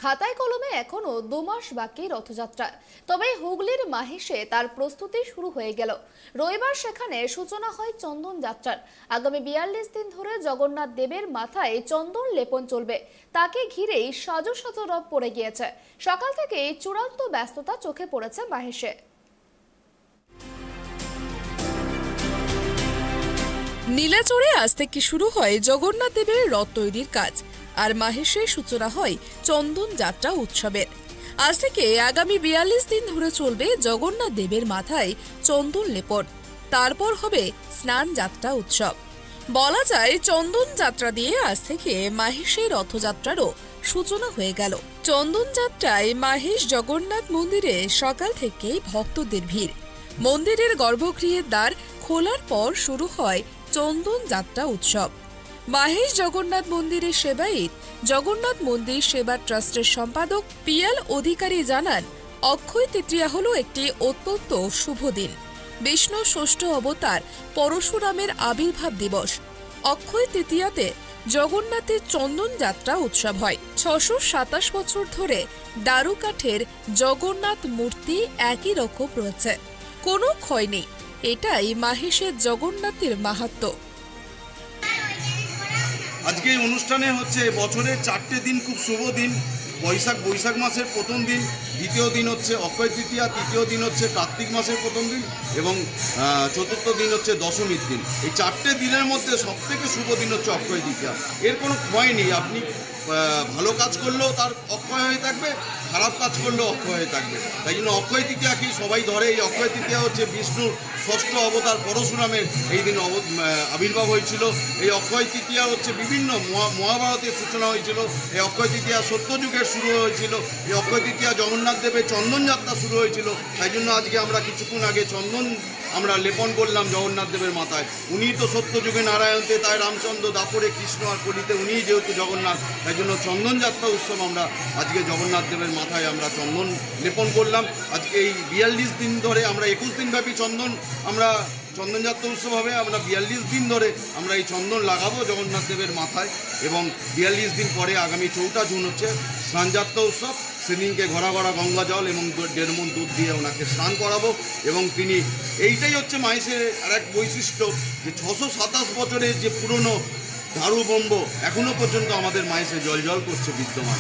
খাতায় কলমে এখনো 2 মাস বাকি রথযাত্রা, তবে হুগলির মাহেশে তার প্রস্তুতি শুরু হয়ে গেল। রবিবার সেখানে সূচনা হয় চন্দন যাত্রার। আগামী 42 দিন ধরে জগন্নাথ দেবের মাথায় চন্দন লেপন চলবে। তাকে ঘিরেই সাজো সাজো রব পড়ে গিয়েছে। সকাল থেকেই চূড়ান্ত ব্যস্ততা চোখে পড়েছে মাহেশে। নীলাচলে আজ থেকে শুরু হয় জগন্নাথ দেবের রথ তৈরির কাজ, আর মাহেশে সূচনা হয় চন্দন যাত্রা উৎসবের। আজ থেকে আগামী 42 দিন ধরে চলবে জগন্নাথ দেবের মাথায় চন্দন লেপন। তারপর হবে স্নান যাত্রা উৎসব। বলা যায় চন্দন যাত্রা দিয়ে আজ থেকে মাহেশে রথযাত্রারও সূচনা হয়ে গেল। চন্দন যাত্রায় মাহেশ জগন্নাথ মন্দিরে সকাল থেকেই ভক্তদের ভিড়। মন্দিরের গর্ভগৃহের দ্বার খোলার পর শুরু হয় চন্দন যাত্রা উৎসব। মাহেশ জগন্নাথ মন্দিরের সেবায়িত জগন্নাথ মন্দির সেবা ট্রাস্টের সম্পাদক PL অধিকারী জানান, অক্ষয় তৃতীয়া হলো একটি অত্যন্ত শুভ দিন। বিষ্ণু ষষ্ঠ অবতার পরশুরামের আবির্ভাব দিবস। অক্ষয় তৃতীয়াতে জগন্নাথের চন্দন যাত্রা উৎসব হয়। 627 বছর ধরে দারু কাঠের জগন্নাথ মূর্তি একই রকম রয়েছে, কোনো ক্ষয় নেই। এটাই মাহেশের জগন্নাথের মাহাত্ম্য। আজকে এই অনুষ্ঠানে হচ্ছে বছরের 4টে দিন খুব শুভ দিন। বৈশাখ মাসের প্রথম দিন, দ্বিতীয় দিন হচ্ছে অক্ষয় তৃতীয়া, তৃতীয় দিন হচ্ছে কার্তিক মাসের প্রথম দিন এবং চতুর্থ দিন হচ্ছে দশমীর দিন। এই 4টে দিনের মধ্যে সবথেকে শুভ দিন হচ্ছে অক্ষয় তৃতীয়া। এর কোনো ক্ষয় নেই। আপনি ভালো কাজ করলেও তার অক্ষয় হয়ে থাকবে, খারাপ কাজ করলেও অক্ষয় হয়ে থাকবে। তাই জন্য অক্ষয় তৃতীয়াকে সবাই ধরে। এই অক্ষয় তৃতীয়া হচ্ছে বিষ্ণুর ষষ্ঠ অবতার পরশুরামের এই দিন আবির্ভাব হয়েছিল। এই অক্ষয় তৃতীয়া হচ্ছে বিভিন্ন মহাভারতের সূচনা হয়েছিল। এই অক্ষয় তৃতীয়া সত্যযুগের শুরু হয়েছিল। এই অক্ষয় তৃতীয়া জগন্নাথ দেবের চন্দন যাত্রা শুরু হয়েছিল। তাই জন্য আজকে আমরা কিছুক্ষণ আগে চন্দন আমরা লেপন করলাম জগন্নাথ দেবের মাথায়। উনি তো সত্যযুগে নারায়ণতে, তাই রামচন্দ্র, দাপরে কৃষ্ণ, আর কলিতে উনিই যেহেতু জগন্নাথ, তাই জন্য চন্দন যাত্রা উৎসব আমরা আজকে জগন্নাথ দেবের মাথায় আমরা চন্দন লেপন করলাম। আজকে এই 42 দিন ধরে আমরা 21 দিন ব্যাপী চন্দন যাত্রা উৎসব হবে। আমরা 42 দিন ধরে আমরা এই চন্দন লাগাবো জগন্নাথ দেবের মাথায় এবং 42 দিন পরে আগামী 4 জুন হচ্ছে স্নান যাত্রা উৎসব। সেদিনকে ঘরা গঙ্গা জল এবং 1.5 মণ দুধ দিয়ে ওনাকে স্নান করাবো। এবং তিনি এইটাই হচ্ছে মাহেশের আর এক বৈশিষ্ট্য, যে 627 বছরের যে পুরনো দারু বম্ব এখনো পর্যন্ত আমাদের মাহেশে জল করছে বিদ্যমান।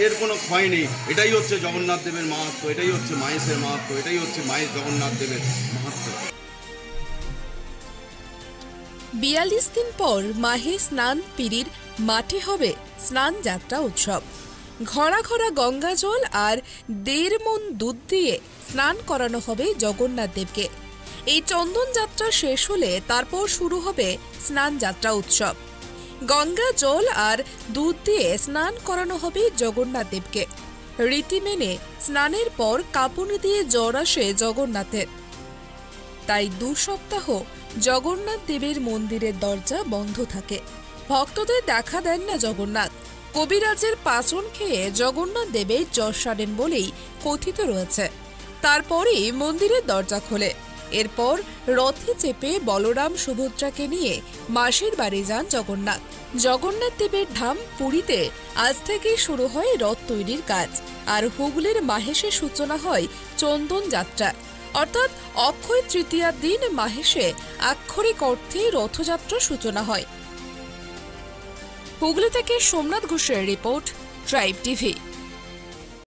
এর কোনো ক্ষয় নেই। এটাই হচ্ছে জগন্নাথ দেবের মাহাত্ম্য, এটাই হচ্ছে মাহেশের মাহাত্ম্য, এটাই হচ্ছে মাহেশ জগন্নাথ দেবের মাহাত্ম্য। 42 দিন পর মাহে স্নান পিড়ির মাঠে হবে স্নান যাত্রা উৎসব। ঘরা গঙ্গা জল আর 1.5 মণ দুধ দিয়ে স্নান করানো হবে জগন্নাথ দেবকে। এই চন্দন যাত্রা শেষ হলে তারপর শুরু হবে স্নান যাত্রা উৎসব। গঙ্গা জল আর দুধ দিয়ে স্নান করানো হবে জগন্নাথ দেবকে। রীতি মেনে স্নানের পর কাঁপুনি দিয়ে জ্বর আসে জগন্নাথের। তাই 2 সপ্তাহ জগন্নাথ দেবের মন্দিরের দরজা বন্ধ থাকে। ভক্তদের দেখা দেন না জগন্নাথ। কবিরাজের পাচন খেয়ে জগন্নাথ দেবের জ্বর সারেন বলেই কথিত রয়েছে। তারপরেই মন্দিরের দরজা খোলে। এরপর রথে চেপে বলরাম সুভদ্রাকে নিয়ে মাসির বাড়ি যান জগন্নাথ। জগন্নাথ দেবের ধাম পুরীতে আজ থেকেই শুরু হয় রথ তৈরির কাজ, আর হুগলির মাহেশে সূচনা হয় চন্দন যাত্রা। অর্থাৎ অক্ষয় তৃতীয়ার দিন মাহেশে আক্ষরিক অর্থে রথযাত্রা সূচনা হয়। হুগলি থেকে সোমনাথ ঘোষের রিপোর্ট, ট্রাইব টিভি।